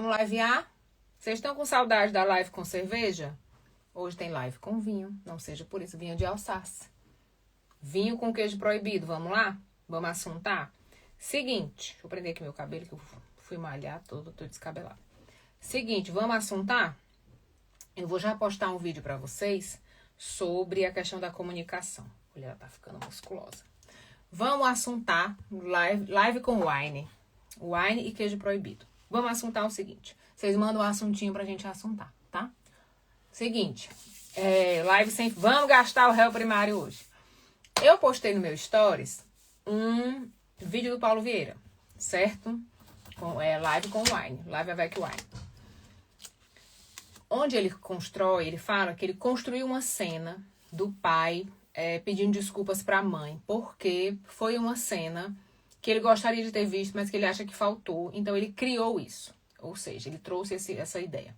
Vamos livear? Vocês estão com saudade da live com cerveja? Hoje tem live com vinho. Não seja por isso, vinho de Alsácia. Vinho com queijo proibido. Vamos lá? Vamos assuntar? Seguinte, deixa eu prender aqui meu cabelo que eu fui malhar todo, tô descabelado. Seguinte, vamos assuntar? Eu vou já postar um vídeo pra vocês sobre a questão da comunicação. Olha, ela tá ficando musculosa. Vamos assuntar live com wine. Wine e queijo proibido. Vamos assuntar o seguinte. Vocês mandam um assuntinho pra gente assuntar, tá? Seguinte. Live sem... Vamos gastar o réu primário hoje. Eu postei no meu stories um vídeo do Paulo Vieira, certo? Live com wine. Live avec wine. Onde ele fala que ele construiu uma cena do pai pedindo desculpas pra mãe, porque foi uma cena que ele gostaria de ter visto, mas que ele acha que faltou. Então ele criou isso. Ou seja, ele trouxe essa ideia.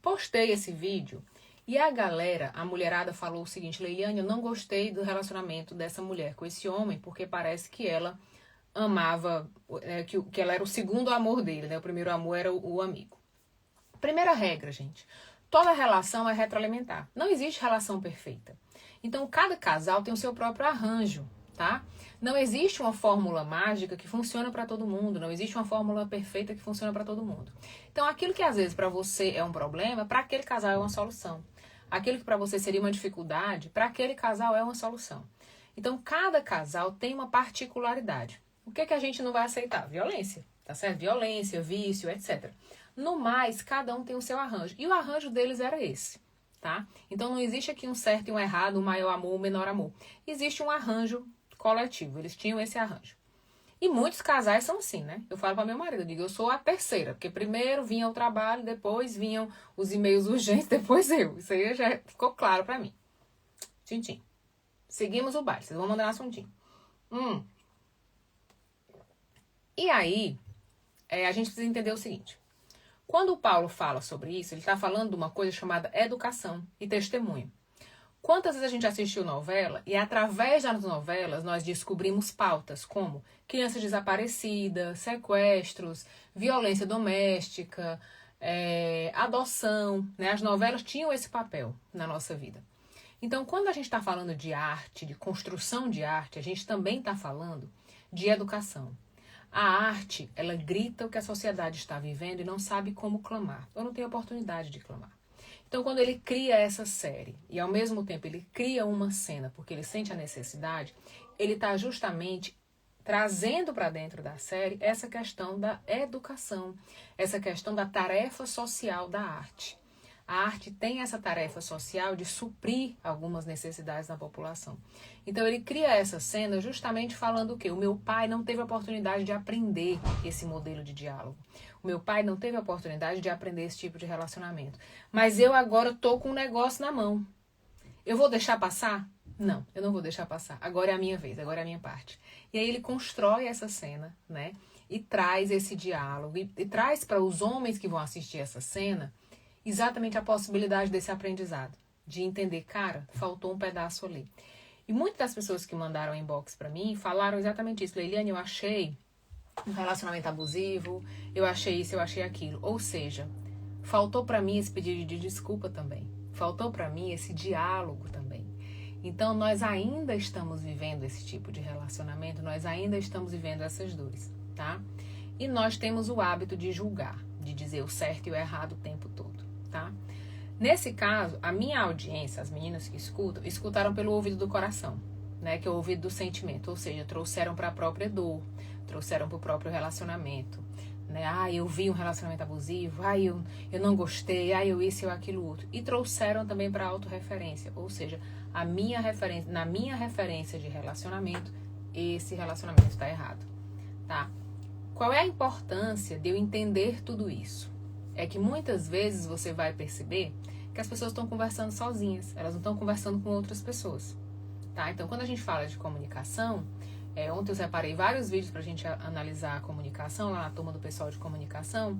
Postei esse vídeo e a mulherada falou o seguinte: Leiliane, eu não gostei do relacionamento dessa mulher com esse homem, porque parece que ela amava, que ela era o segundo amor dele, né? O primeiro amor era o amigo. Primeira regra, gente. Toda relação é retroalimentar. Não existe relação perfeita. Então, cada casal tem o seu próprio arranjo, tá? Não existe uma fórmula mágica que funciona para todo mundo. Não existe uma fórmula perfeita que funciona para todo mundo. Então, aquilo que às vezes para você é um problema, para aquele casal é uma solução. Aquilo que para você seria uma dificuldade, para aquele casal é uma solução. Então, cada casal tem uma particularidade. O que a gente não vai aceitar? Violência, tá certo? Violência, vício, etc. No mais, cada um tem o seu arranjo. E o arranjo deles era esse, tá? Então, não existe aqui um certo e um errado, um maior amor, um menor amor. Existe um arranjo coletivo. Eles tinham esse arranjo. E muitos casais são assim, né? Eu falo para meu marido, eu digo, eu sou a terceira. Porque primeiro vinha o trabalho, depois vinham os e-mails urgentes, depois eu. Isso aí já ficou claro para mim. Tintim. Seguimos o baile. Vocês vão mandar um assuntinho. E aí, a gente precisa entender o seguinte. Quando o Paulo fala sobre isso, ele está falando de uma coisa chamada educação e testemunho. Quantas vezes a gente assistiu novela e através das novelas nós descobrimos pautas como crianças desaparecidas, sequestros, violência doméstica, adoção, né? As novelas tinham esse papel na nossa vida. Então, quando a gente está falando de arte, de construção de arte, a gente também está falando de educação. A arte, ela grita o que a sociedade está vivendo e não sabe como clamar. Eu não tenho oportunidade de clamar. Então, quando ele cria essa série e, ao mesmo tempo, ele cria uma cena porque ele sente a necessidade, ele está justamente trazendo para dentro da série essa questão da educação, essa questão da tarefa social da arte. A arte tem essa tarefa social de suprir algumas necessidades da população. Então, ele cria essa cena justamente falando o quê? O meu pai não teve a oportunidade de aprender esse modelo de diálogo. O meu pai não teve a oportunidade de aprender esse tipo de relacionamento. Mas eu agora tô com um negócio na mão. Eu vou deixar passar? Não, eu não vou deixar passar. Agora é a minha vez, agora é a minha parte. E aí ele constrói essa cena, né? E traz esse diálogo. E traz para os homens que vão assistir essa cena exatamente a possibilidade desse aprendizado. De entender, cara, faltou um pedaço ali. E muitas das pessoas que mandaram inbox para mim falaram exatamente isso. Leiliane, eu achei um relacionamento abusivo, eu achei isso, eu achei aquilo. Ou seja, faltou para mim esse pedido de desculpa também. Faltou para mim esse diálogo também. Então, nós ainda estamos vivendo esse tipo de relacionamento, nós ainda estamos vivendo essas dores, tá? E nós temos o hábito de julgar, de dizer o certo e o errado o tempo todo, tá? Nesse caso, a minha audiência, as meninas que escutaram pelo ouvido do coração, né? Que é o ouvido do sentimento, ou seja, trouxeram para a própria dor, trouxeram para o próprio relacionamento, né? Eu vi um relacionamento abusivo, eu não gostei, eu isso, eu aquilo outro. E trouxeram também para a autorreferência, ou seja, na minha referência de relacionamento, esse relacionamento está errado, tá? Qual é a importância de eu entender tudo isso? É que muitas vezes você vai perceber que as pessoas estão conversando sozinhas, elas não estão conversando com outras pessoas, tá? Então, quando a gente fala de comunicação, ontem eu separei vários vídeos pra gente analisar a comunicação, lá na turma do pessoal de comunicação,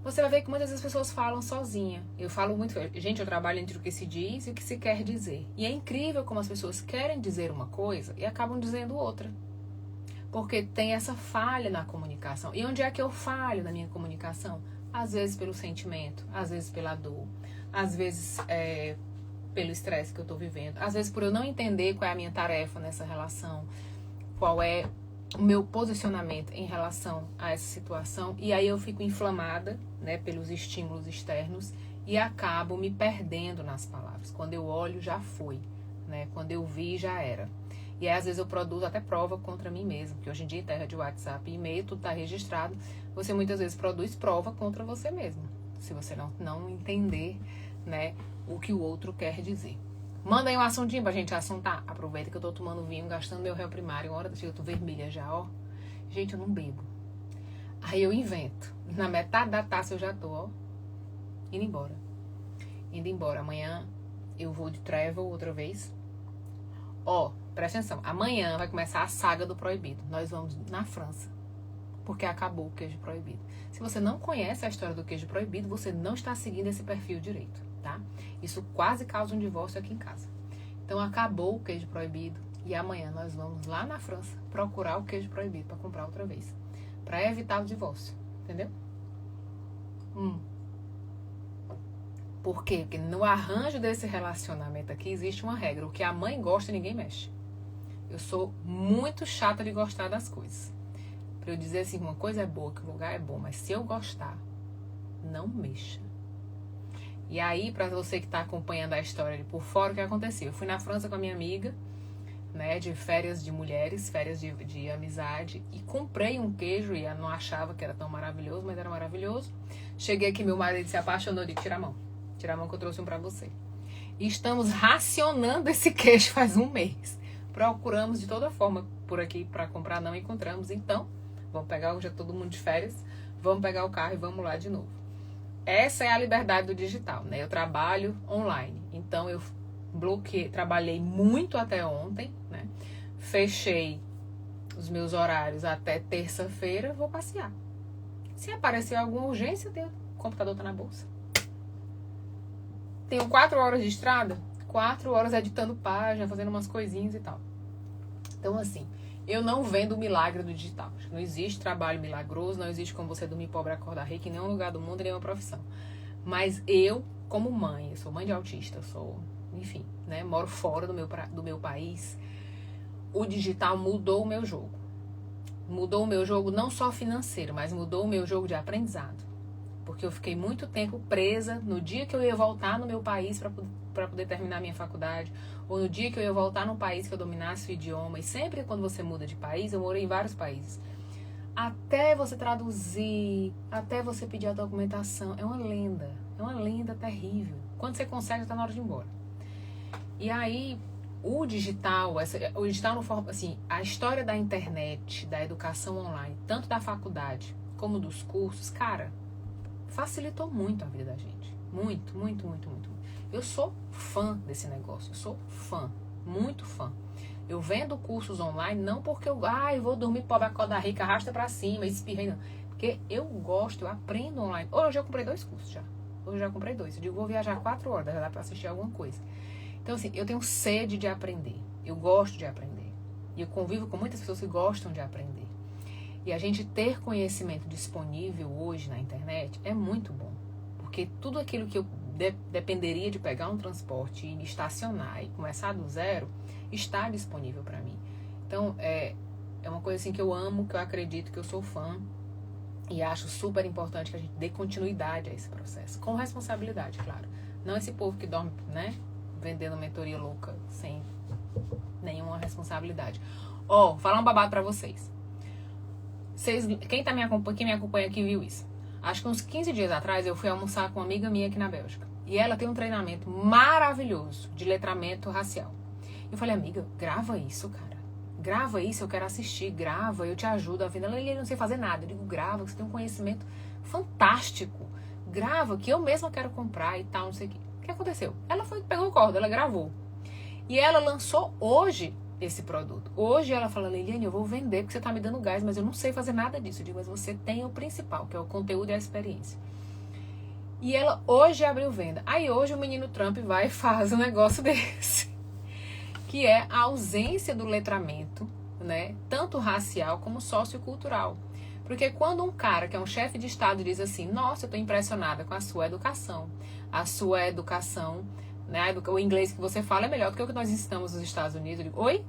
você vai ver que muitas vezes as pessoas falam sozinha. Eu falo muito, gente, eu trabalho entre o que se diz e o que se quer dizer. E é incrível como as pessoas querem dizer uma coisa e acabam dizendo outra. Porque tem essa falha na comunicação. E onde é que eu falho na minha comunicação? Às vezes pelo sentimento, às vezes pela dor, às vezes pelo estresse que eu tô vivendo, às vezes por eu não entender qual é a minha tarefa nessa relação, qual é o meu posicionamento em relação a essa situação, e aí eu fico inflamada, né, pelos estímulos externos e acabo me perdendo nas palavras. Quando eu olho, já foi, né? Quando eu vi, já era. E aí, às vezes eu produzo até prova contra mim mesmo, porque hoje em dia, em terra de WhatsApp e e-mail, tudo tá registrado. Você muitas vezes produz prova contra você mesmo, se você não entender, né, o que o outro quer dizer. Manda aí um assuntinho pra gente assuntar. Aproveita que eu tô tomando vinho, gastando meu réu primário. Uma hora eu tô vermelha já, ó. Gente, eu não bebo. Aí eu invento. Na metade da taça eu já tô, ó, indo embora. Indo embora. Amanhã eu vou de travel outra vez. Ó, presta atenção. Amanhã vai começar a saga do proibido. Nós vamos na França. Porque acabou o queijo proibido. Se você não conhece a história do queijo proibido, você não está seguindo esse perfil direito, tá? Isso quase causa um divórcio aqui em casa. Então acabou o queijo proibido e amanhã nós vamos lá na França procurar o queijo proibido para comprar outra vez. Para evitar o divórcio, entendeu? Por quê? Porque no arranjo desse relacionamento aqui existe uma regra. O que a mãe gosta, ninguém mexe. Eu sou muito chata de gostar das coisas. Pra eu dizer assim, uma coisa é boa, que o lugar é bom, mas se eu gostar, não mexa. E aí, pra você que tá acompanhando a história de por fora, o que aconteceu? Eu fui na França com a minha amiga, né, de férias de mulheres, férias de amizade, e comprei um queijo, e eu não achava que era tão maravilhoso, mas era maravilhoso. Cheguei aqui, meu marido se apaixonou, de tira a mão que eu trouxe um pra você. E estamos racionando esse queijo faz um mês. Procuramos de toda forma por aqui pra comprar, não encontramos, então vamos pegar, já todo mundo de férias, vamos pegar o carro e vamos lá de novo. Essa é a liberdade do digital, né? Eu trabalho online, então eu trabalhei muito até ontem, né? Fechei os meus horários até terça-feira, vou passear. Se aparecer alguma urgência, o computador tá na bolsa. Tenho 4 horas de estrada, 4 horas editando página, fazendo umas coisinhas e tal. Então, assim, eu não vendo o milagre do digital. Não existe trabalho milagroso, não existe como você dormir pobre e acordar rico em nenhum lugar do mundo, em nenhuma profissão. Mas eu, como mãe, eu sou mãe de autista, eu sou, enfim, né, moro fora do meu país, o digital mudou o meu jogo. Mudou o meu jogo não só financeiro, mas mudou o meu jogo de aprendizado. Porque eu fiquei muito tempo presa no dia que eu ia voltar no meu país para poder terminar minha faculdade, ou no dia que eu ia voltar num país que eu dominasse o idioma. E sempre quando você muda de país, eu morei em vários países, até você traduzir, até você pedir a documentação, é uma lenda terrível. Quando você consegue, já tá na hora de ir embora. E aí, o digital no forma, assim, a história da internet, da educação online, tanto da faculdade como dos cursos, cara, facilitou muito a vida da gente. Muito, muito, muito, muito. Eu sou fã desse negócio. Eu sou fã. Muito fã. Eu vendo cursos online não porque eu vou dormir pobre, acordar rica, arrasta pra cima, espirrei, não. Porque eu gosto, eu aprendo online. Hoje eu comprei 2 cursos já. Hoje eu já comprei 2. Eu digo, vou viajar 4 horas, já dá pra assistir alguma coisa. Então, assim, eu tenho sede de aprender. Eu gosto de aprender. E eu convivo com muitas pessoas que gostam de aprender. E a gente ter conhecimento disponível hoje na internet é muito bom. Porque tudo aquilo que eu dependeria de pegar um transporte e estacionar e começar do zero, está disponível para mim. Então, é uma coisa assim que eu amo, que eu acredito, que eu sou fã. E acho super importante que a gente dê continuidade a esse processo. Com responsabilidade, claro. Não esse povo que dorme, né, vendendo mentoria louca, sem nenhuma responsabilidade. Vou falar um babado pra vocês. Quem me acompanha aqui viu isso. Acho que uns 15 dias atrás eu fui almoçar com uma amiga minha aqui na Bélgica. E ela tem um treinamento maravilhoso de letramento racial. Eu falei, amiga, grava isso, cara. Grava isso, eu quero assistir. Grava, eu te ajudo a vida. Ela não sei fazer nada. Eu digo, grava, você tem um conhecimento fantástico. Grava, que eu mesma quero comprar e tal, não sei o quê. O que aconteceu? Ela pegou o corda, ela gravou. E ela lançou hoje esse produto. Hoje ela fala, Leiliane, eu vou vender porque você tá me dando gás, mas eu não sei fazer nada disso. Eu digo, mas você tem o principal, que é o conteúdo e a experiência. E ela hoje abriu venda. Aí hoje o menino Trump vai e faz um negócio desse. Que é a ausência do letramento, né? Tanto racial como sociocultural. Porque quando um cara que é um chefe de Estado diz assim, nossa, eu estou impressionada com a sua educação, né, o inglês que você fala é melhor do que o que nós ensinamos nos Estados Unidos. Eu digo, oi?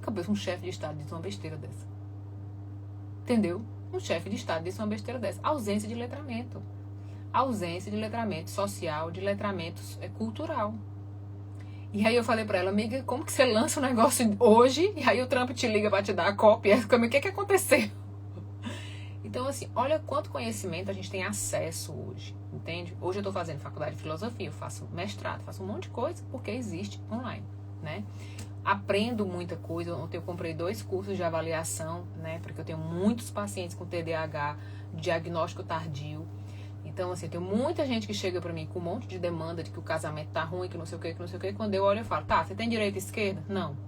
Como é que um chefe de Estado diz uma besteira dessa? Entendeu? Um chefe de Estado diz uma besteira dessa. Ausência de letramento. Ausência de letramento social, de letramento cultural. E aí eu falei pra ela, amiga, como que você lança um negócio hoje e aí o Trump te liga pra te dar a cópia? O que aconteceu? Então, assim, olha quanto conhecimento a gente tem acesso hoje, entende? Hoje eu tô fazendo faculdade de filosofia, eu faço mestrado, faço um monte de coisa porque existe online, né? Aprendo muita coisa. Ontem eu comprei 2 cursos de avaliação, né? Porque eu tenho muitos pacientes com TDAH, diagnóstico tardio. Então, assim, tem muita gente que chega pra mim com um monte de demanda de que o casamento tá ruim, que não sei o que, que não sei o que. Quando eu olho, eu falo, tá, você tem direita e esquerda? Não.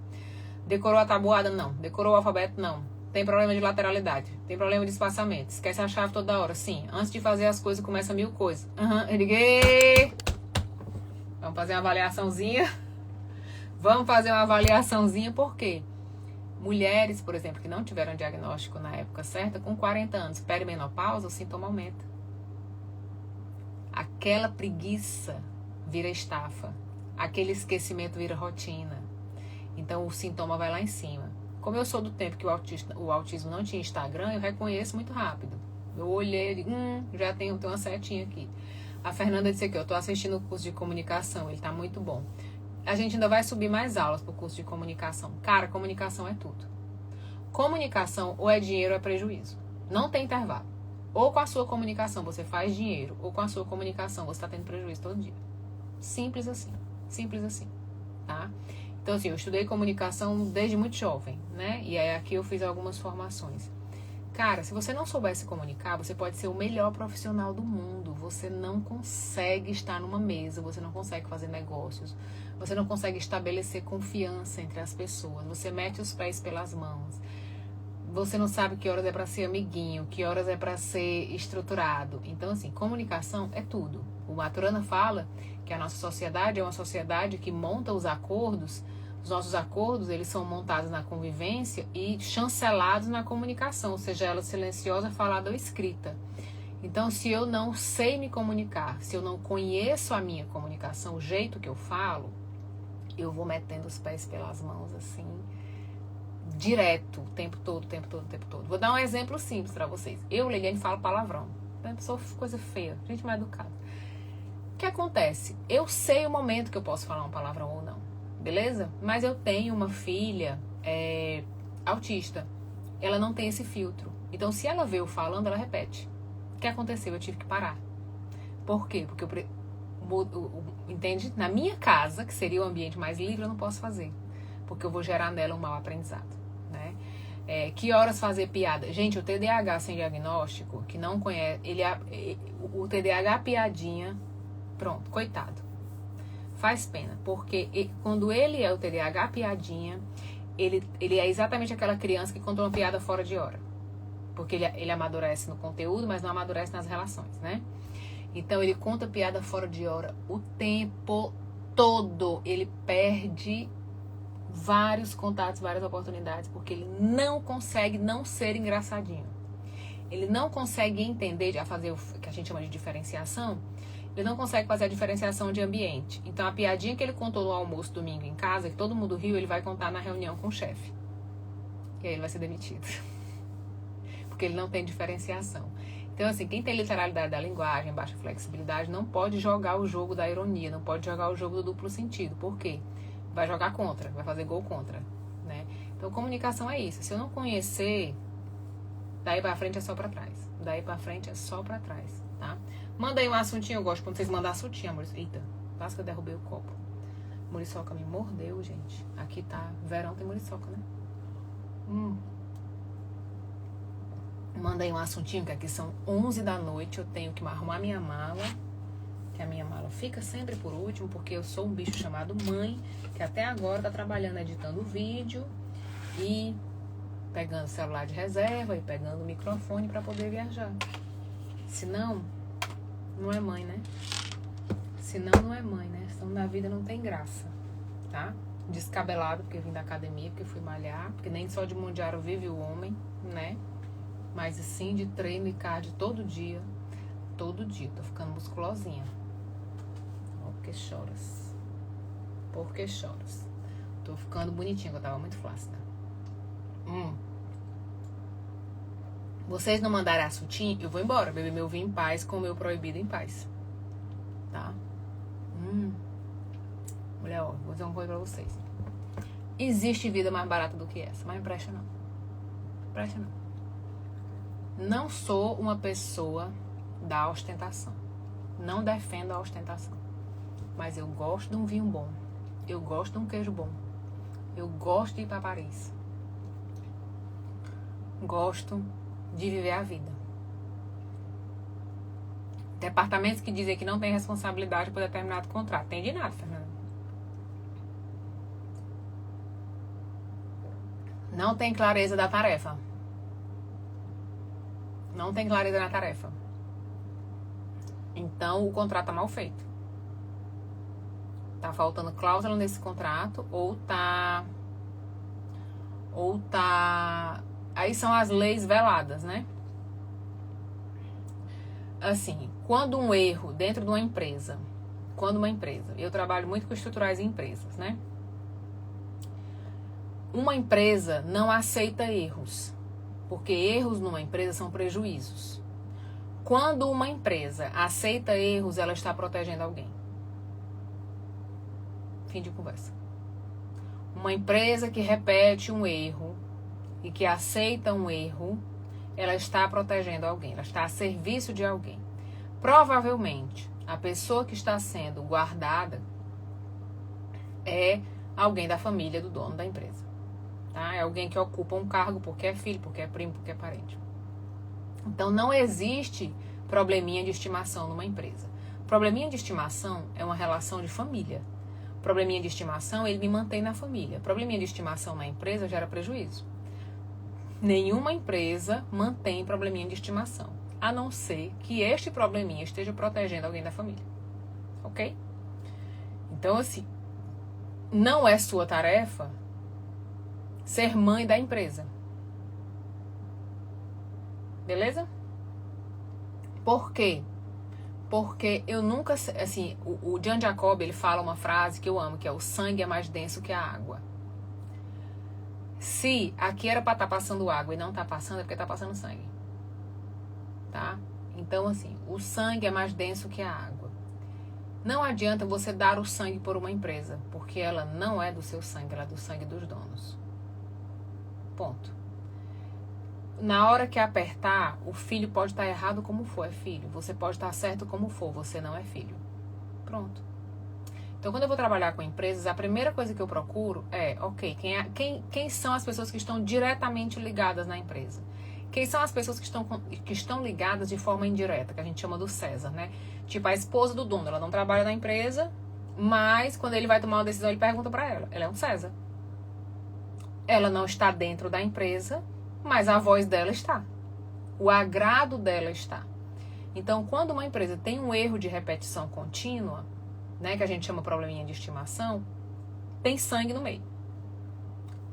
Decorou a tabuada? Não. Decorou o alfabeto? Não. Tem problema de lateralidade? Tem problema de espaçamento? Esquece a chave toda hora? Sim. Antes de fazer as coisas, começa 1000 coisas. Eu liguei. Vamos fazer uma avaliaçãozinha. Vamos fazer uma avaliaçãozinha, por quê? Mulheres, por exemplo, que não tiveram diagnóstico na época certa, com 40 anos, perimenopausa, o sintoma aumenta. Aquela preguiça vira estafa. Aquele esquecimento vira rotina. Então o sintoma vai lá em cima. Como eu sou do tempo que o autismo não tinha Instagram, eu reconheço muito rápido. Eu olhei e digo, já tenho uma setinha aqui. A Fernanda disse aqui, eu estou assistindo o curso de comunicação, ele está muito bom. A gente ainda vai subir mais aulas para o curso de comunicação. Cara, comunicação é tudo. Comunicação ou é dinheiro ou é prejuízo. Não tem intervalo. Ou com a sua comunicação você faz dinheiro, ou com a sua comunicação você está tendo prejuízo todo dia. Simples assim. Simples assim. Tá? Então, assim, eu estudei comunicação desde muito jovem, né? E aí aqui eu fiz algumas formações. Cara, se você não souber se comunicar, você pode ser o melhor profissional do mundo. Você não consegue estar numa mesa, você não consegue fazer negócios, você não consegue estabelecer confiança entre as pessoas. Você mete os pés pelas mãos. Você não sabe que horas é para ser amiguinho, que horas é para ser estruturado. Então, assim, comunicação é tudo. O Maturana fala que a nossa sociedade é uma sociedade que monta os acordos. Os nossos acordos, eles são montados na convivência e chancelados na comunicação, ou seja, ela silenciosa, falada ou escrita. Então, se eu não sei me comunicar, se eu não conheço a minha comunicação, o jeito que eu falo, eu vou metendo os pés pelas mãos, assim, direto, o tempo todo. Vou dar um exemplo simples para vocês. Eu, Liliane, falo palavrão. Eu sou coisa feia, gente mal educada. O que acontece? Eu sei o momento que eu posso falar um palavrão ou não. Beleza? Mas eu tenho uma filha autista. Ela não tem esse filtro. Então, se ela vê eu falando, ela repete. O que aconteceu? Eu tive que parar. Por quê? Porque entende? Na minha casa, que seria o ambiente mais livre, eu não posso fazer. Porque eu vou gerar nela um mau aprendizado. Né? Que horas fazer piada? Gente, o TDAH sem diagnóstico, que não conhece, o TDAH piadinha, pronto, coitado. Faz pena, porque quando ele é o TDAH piadinha, ele é exatamente aquela criança que conta uma piada fora de hora. Porque ele amadurece no conteúdo, mas não amadurece nas relações, né? Então ele conta piada fora de hora o tempo todo. Ele perde vários contatos, várias oportunidades, porque ele não consegue não ser engraçadinho. Ele não consegue entender, a fazer o que a gente chama de diferenciação. Ele não consegue fazer a diferenciação de ambiente. Então, a piadinha que ele contou no almoço domingo em casa, que todo mundo riu, ele vai contar na reunião com o chefe. E aí ele vai ser demitido. Porque ele não tem diferenciação. Então, assim, quem tem literalidade da linguagem, baixa flexibilidade, não pode jogar o jogo da ironia, não pode jogar o jogo do duplo sentido. Por quê? Vai jogar contra, vai fazer gol contra, né? Então, comunicação é isso. Se eu não conhecer, daí pra frente é só pra trás. Daí pra frente é só pra trás, tá? Manda aí um assuntinho, eu gosto quando vocês mandam assuntinho, amor. Eita, quase que eu derrubei o copo. Muriçoca me mordeu, gente. Aqui tá, verão tem muriçoca, né? Manda aí um assuntinho, que aqui são 11 da noite, eu tenho que arrumar minha mala, que a minha mala fica sempre por último, porque eu sou um bicho chamado mãe, que até agora tá trabalhando editando vídeo e pegando o celular de reserva e pegando o microfone para poder viajar. Senão, não é mãe, né? Senão não é mãe, né? Senão na vida não tem graça, tá? Descabelado, porque eu vim da academia, porque eu fui malhar, porque nem só de mundial vive o homem, né? Mas sim de treino e cardio todo dia. Todo dia. Tô ficando musculosinha. Por que choras? Por que choras? Tô ficando bonitinha, que eu tava muito flácida. Vocês não mandarem assuntinho, eu vou embora. Beber meu vinho em paz, comer o proibido em paz. Tá? Mulher, ó, vou dizer uma coisa pra vocês. Existe vida mais barata do que essa, mas não presta não. Presta não. Não sou uma pessoa da ostentação. Não defendo a ostentação. Mas eu gosto de um vinho bom. Eu gosto de um queijo bom. Eu gosto de ir pra Paris. Gosto de viver a vida. Departamentos que dizem que não tem responsabilidade por determinado contrato. Tem de nada, Fernanda. Não tem clareza da tarefa. Não tem clareza na tarefa. Então o contrato tá mal feito. Tá faltando cláusula nesse contrato ou tá aí são as leis veladas, né? Assim, quando um erro dentro de uma empresa, eu trabalho muito com estruturais em empresas, né? Uma empresa não aceita erros, porque erros numa empresa são prejuízos. Quando uma empresa aceita erros, ela está protegendo alguém. Fim de conversa. Uma empresa que repete um erro e que aceita um erro, ela está protegendo alguém, ela está a serviço de alguém. Provavelmente, a pessoa que está sendo guardada é alguém da família do dono da empresa. Tá? É alguém que ocupa um cargo porque é filho, porque é primo, porque é parente. Então, não existe probleminha de estimação numa empresa. Probleminha de estimação é uma relação de família. Probleminha de estimação, ele me mantém na família. Probleminha de estimação na empresa gera prejuízo. Nenhuma empresa mantém probleminha de estimação, a não ser que este probleminha esteja protegendo alguém da família. Ok? Então, assim, não é sua tarefa ser mãe da empresa. Beleza? Por quê? Porque eu nunca, assim, o Jean Jacob, ele fala uma frase que eu amo, que é: o sangue é mais denso que a água. Se aqui era pra estar passando água e não tá passando, é porque tá passando sangue. Tá? Então, assim, o sangue é mais denso que a água. Não adianta você dar o sangue por uma empresa, porque ela não é do seu sangue, ela é do sangue dos donos. Ponto. Na hora que apertar, o filho pode estar errado como for, é filho. Você pode estar certo como for, você não é filho. Pronto. Então, quando eu vou trabalhar com empresas, a primeira coisa que eu procuro é, ok, quem são as pessoas que estão diretamente ligadas na empresa? Quem são as pessoas que estão ligadas de forma indireta, que a gente chama do César, né? Tipo, a esposa do dono, ela não trabalha na empresa, mas quando ele vai tomar uma decisão, ele pergunta pra ela. Ela é um César. Ela não está dentro da empresa, mas a voz dela está. O agrado dela está. Então, quando uma empresa tem um erro de repetição contínua, né, que a gente chama probleminha de estimação, tem sangue no meio.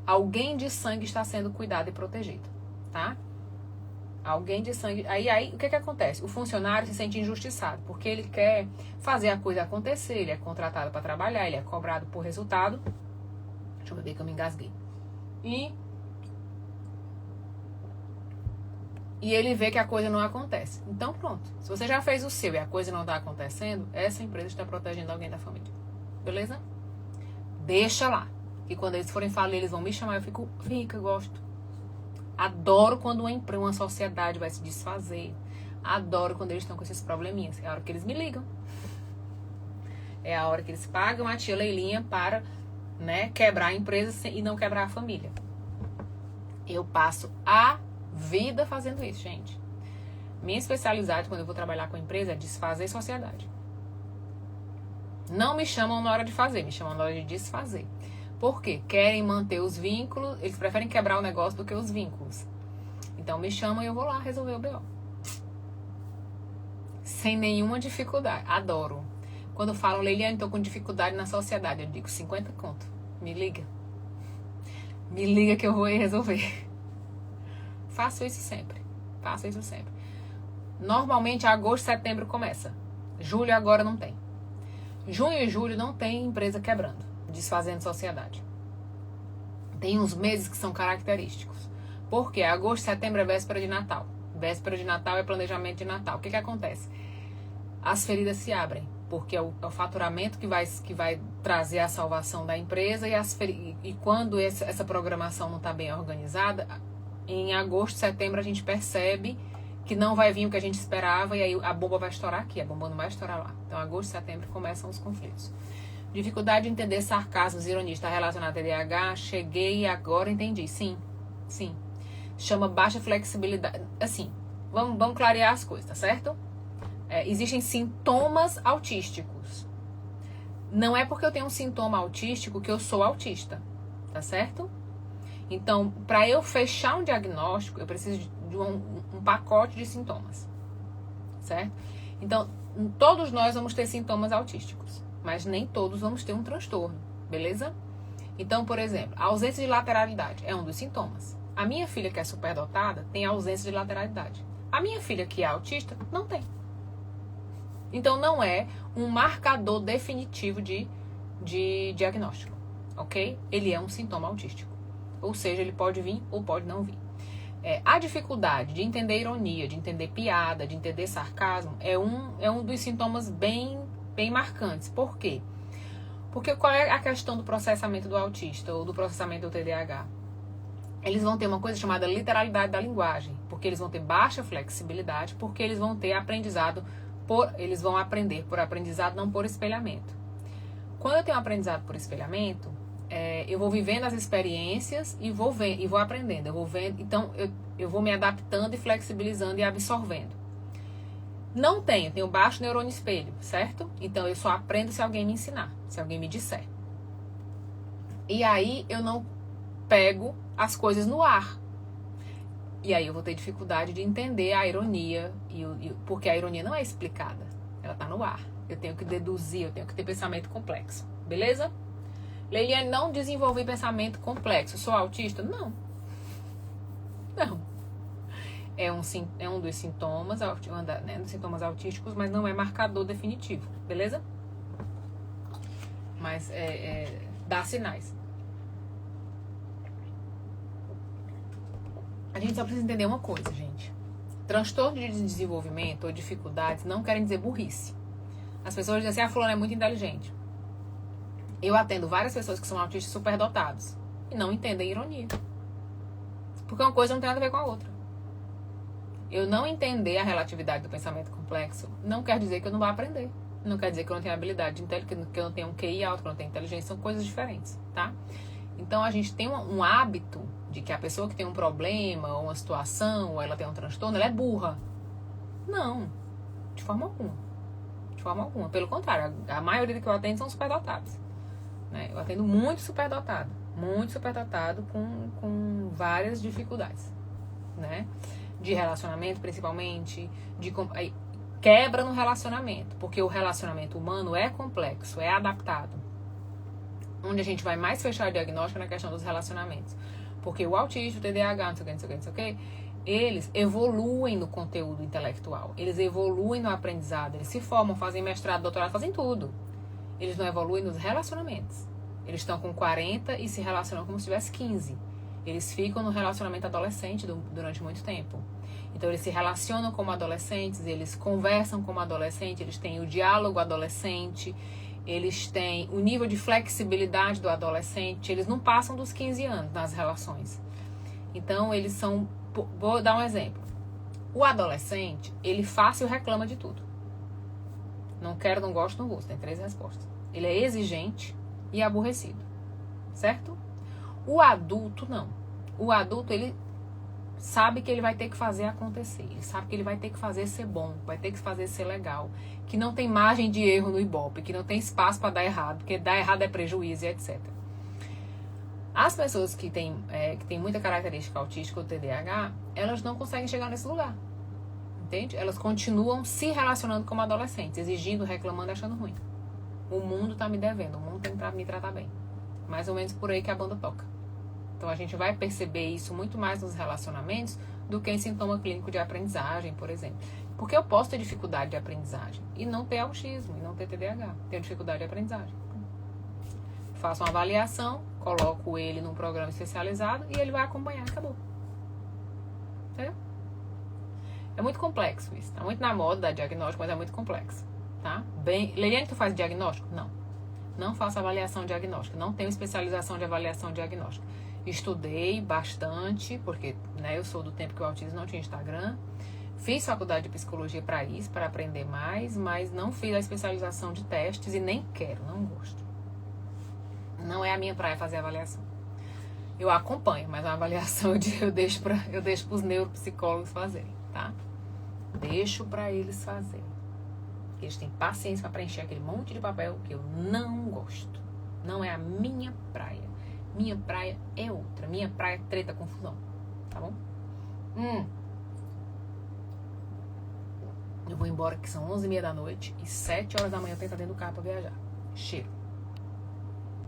Alguém de sangue está sendo cuidado e protegido, tá? Alguém de sangue... Aí o que acontece? O funcionário se sente injustiçado, porque ele quer fazer a coisa acontecer, ele é contratado para trabalhar, ele é cobrado por resultado. Deixa eu beber que eu me engasguei. E ele vê que a coisa não acontece. Então, pronto. Se você já fez o seu e a coisa não está acontecendo, essa empresa está protegendo alguém da família. Beleza? Deixa lá. Que quando eles forem falar, eles vão me chamar. Eu fico rica, gosto. Adoro quando uma sociedade vai se desfazer. Adoro quando eles estão com esses probleminhas. É a hora que eles me ligam. É a hora que eles pagam a tia Leilinha para, né, quebrar a empresa e não quebrar a família. Eu passo a vida fazendo isso, gente. Minha especialidade quando eu vou trabalhar com a empresa é desfazer sociedade. Não me chamam na hora de fazer, me chamam na hora de desfazer. Por quê? Querem manter os vínculos, eles preferem quebrar o negócio do que os vínculos. Então me chamam e eu vou lá resolver o BO. Sem nenhuma dificuldade. Adoro. Quando falam, Leiliane, tô com dificuldade na sociedade, eu digo 50 conto. Me liga. Me liga que eu vou resolver. Faço isso sempre. Faça isso sempre. Normalmente, agosto, setembro começa. Julho agora não tem. Junho e julho não tem empresa quebrando, desfazendo sociedade. Tem uns meses que são característicos. Por quê? Agosto, setembro é véspera de Natal. Véspera de Natal é planejamento de Natal. O que acontece? As feridas se abrem, porque é o faturamento que vai trazer a salvação da empresa e quando essa programação não está bem organizada, em agosto, setembro a gente percebe que não vai vir o que a gente esperava e aí a bomba vai estourar aqui, a bomba não vai estourar lá. Então, agosto e setembro começam os conflitos. Dificuldade de entender sarcasmos, ironias, está relacionado a TDAH? Cheguei e agora entendi. Sim. Chama baixa flexibilidade. Assim, vamos clarear as coisas, tá certo? Existem sintomas autísticos. Não é porque eu tenho um sintoma autístico que eu sou autista, tá certo? Então, para eu fechar um diagnóstico, eu preciso de um pacote de sintomas, certo? Então, todos nós vamos ter sintomas autísticos, mas nem todos vamos ter um transtorno, beleza? Então, por exemplo, a ausência de lateralidade é um dos sintomas. A minha filha, que é superdotada, tem ausência de lateralidade. A minha filha, que é autista, não tem. Então, não é um marcador definitivo de diagnóstico, ok? Ele é um sintoma autístico. Ou seja, ele pode vir ou pode não vir. A dificuldade de entender ironia, de entender piada, de entender sarcasmo, é um dos sintomas bem marcantes. Por quê? Porque qual é a questão do processamento do autista ou do processamento do TDAH? Eles vão ter uma coisa chamada literalidade da linguagem, porque eles vão ter baixa flexibilidade, porque eles vão ter aprendizado eles vão aprender por aprendizado, não por espelhamento. Quando eu tenho aprendizado por espelhamento, eu vou vivendo as experiências e vou aprendendo. Eu vou vendo, então eu vou me adaptando e flexibilizando e absorvendo. Tenho baixo neurônio espelho, certo? Então eu só aprendo se alguém me ensinar, se alguém me disser. E aí eu não pego as coisas no ar. E aí eu vou ter dificuldade de entender a ironia, porque a ironia não é explicada, ela tá no ar. Eu tenho que deduzir, eu tenho que ter pensamento complexo, beleza? Leiliane, não desenvolvi pensamento complexo. Sou autista? Não. É um dos sintomas, dos sintomas autísticos, mas não é marcador definitivo, beleza? Mas dá sinais. A gente só precisa entender uma coisa, gente. Transtorno de desenvolvimento ou dificuldades não querem dizer burrice. As pessoas dizem assim, a fulana é muito inteligente. Eu atendo várias pessoas que são autistas superdotados e não entendem ironia. Porque uma coisa não tem nada a ver com a outra. Eu não entender a relatividade do pensamento complexo não quer dizer que eu não vou aprender. Não quer dizer que eu não tenho habilidade, que eu não tenho um QI alto, que eu não tenho inteligência. São coisas diferentes, tá? Então, a gente tem um hábito de que a pessoa que tem um problema, ou uma situação, ou ela tem um transtorno, ela é burra. Não. De forma alguma. De forma alguma. Pelo contrário, a maioria que eu atendo são superdotados. Eu atendo muito superdotado com várias dificuldades, né? De relacionamento, principalmente, quebra no relacionamento, porque o relacionamento humano é complexo, é adaptado. Onde a gente vai mais fechar o diagnóstico na questão dos relacionamentos. Porque o autismo, o TDAH, não sei o que, eles evoluem no conteúdo intelectual, eles evoluem no aprendizado, eles se formam, fazem mestrado, doutorado, fazem tudo. Eles não evoluem nos relacionamentos. Eles estão com 40 e se relacionam como se tivesse 15. Eles ficam no relacionamento adolescente durante muito tempo. Então, eles se relacionam como adolescentes, eles conversam como adolescentes, eles têm o diálogo adolescente, eles têm o nível de flexibilidade do adolescente, eles não passam dos 15 anos nas relações. Então, eles são... Vou dar um exemplo. O adolescente, ele fácil reclama de tudo. Não quero, não gosto, não gosto. Tem 3 respostas. Ele é exigente e aborrecido. Certo? O adulto, não. O adulto, ele sabe que ele vai ter que fazer acontecer. Ele sabe que ele vai ter que fazer ser bom, vai ter que fazer ser legal. Que não tem margem de erro no Ibope, que não tem espaço para dar errado, porque dar errado é prejuízo e etc. As pessoas que têm muita característica autística ou TDAH, elas não conseguem chegar nesse lugar. Entende? Elas continuam se relacionando como adolescentes, exigindo, reclamando, achando ruim. O mundo tá me devendo, o mundo tem que me tratar bem. Mais ou menos por aí que a banda toca. Então a gente vai perceber isso muito mais nos relacionamentos do que em sintoma clínico de aprendizagem, por exemplo. Porque eu posso ter dificuldade de aprendizagem e não ter autismo, e não ter TDAH. Tenho dificuldade de aprendizagem. Faço uma avaliação, coloco ele num programa especializado e ele vai acompanhar, acabou. Entendeu? É muito complexo isso. Tá muito na moda dar diagnóstico, mas é muito complexo. Tá? Leiliane, tu faz diagnóstico? Não. Não faço avaliação diagnóstica. Não tenho especialização de avaliação diagnóstica. Estudei bastante, porque eu sou do tempo que o autismo não tinha Instagram. Fiz faculdade de psicologia para isso, para aprender mais, mas não fiz a especialização de testes e nem quero, não gosto. Não é a minha praia fazer avaliação. Eu acompanho, mas a avaliação eu deixo para os neuropsicólogos fazerem, tá? Deixo para eles fazerem. Eles têm paciência para preencher aquele monte de papel que eu não gosto. Não é a minha praia. Minha praia é outra. Minha praia é treta, confusão. Tá bom? Eu vou embora que são 11h30 da noite e 7 horas da manhã eu tenho que estar dentro do carro para viajar. Cheiro.